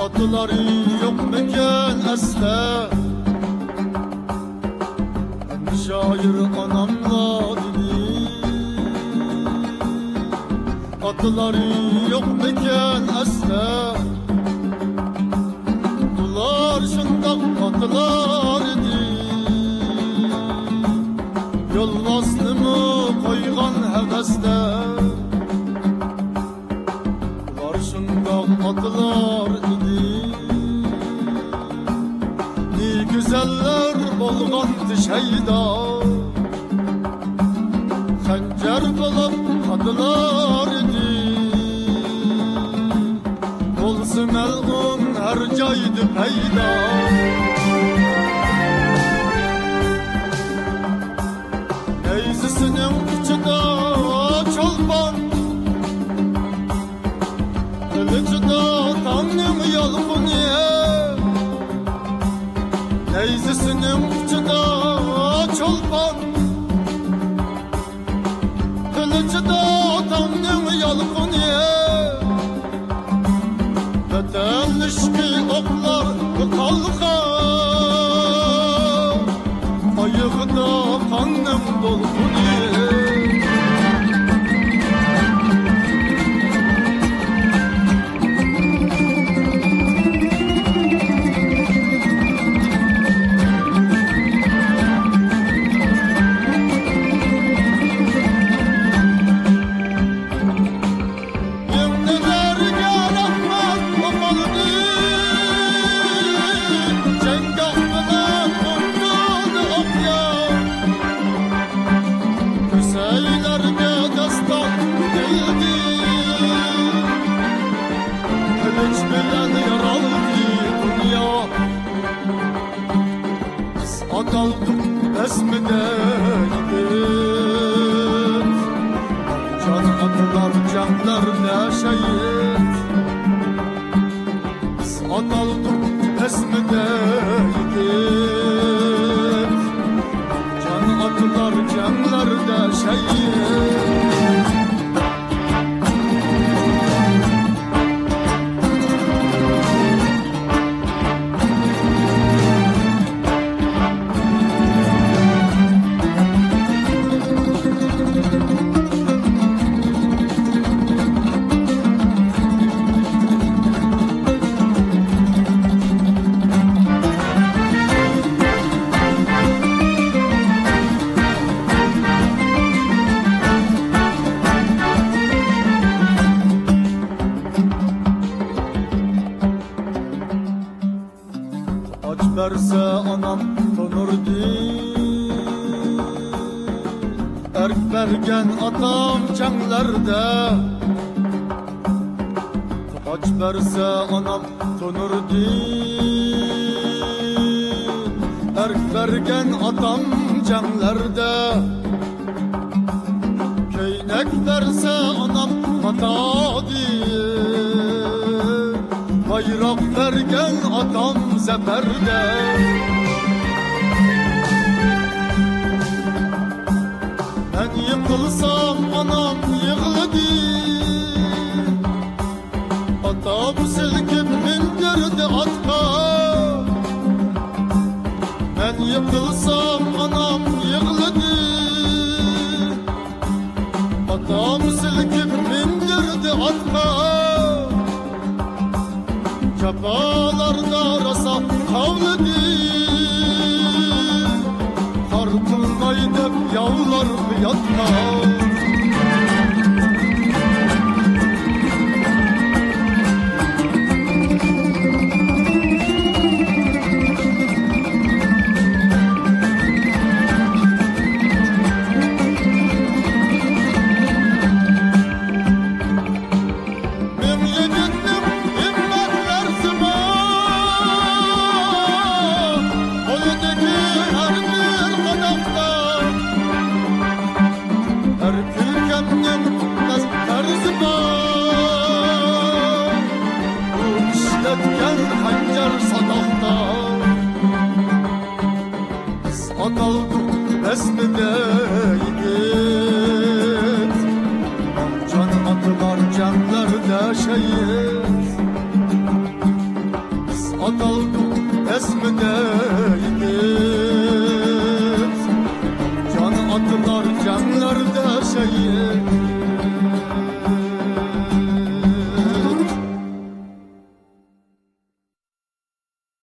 Adıları yok mekan asla. Şair anamla dedi, adıları yok mekan asla. Adılar şundak adılar idi, yol vaslımı koygan hevesle. Adılar şundak adılar idi, ne güzeller bolgandı şeyda. Xanjar bulup adılar idi, bolsa melun her joyda payda. Neyzisinin içida çolpan, kılıcıda tanrım yalgınıya. Neyzisinin içida çolpan, kılıcıda tanrım yalgınıya. Vatan işki oklar kalkar, ayıqda kanım dolğunuya. Ataldık esmedeydik, can atılar canlar ne şehit. Biz ataldık esmedeydik, can atılar canlar ne şehit. Aç verse anam tonurdu, erk vergen atam çenglerde. Aç verse anam tonurdu, erk vergen atam çenglerde. Köynek verse anam hatadı, bayrak vergen atam zeferde. Ben yıkılsam anam yığladı, atam silkip bindirdi atka. Ben yıkılsam anam yığladı, atam silkip bindirdi atka. Çapalarda rasa kavladı, kartılmay dep yavlar yatma. Ataldık esmedeydik, can atılar canlarda şehit. kaldım esmedeydi.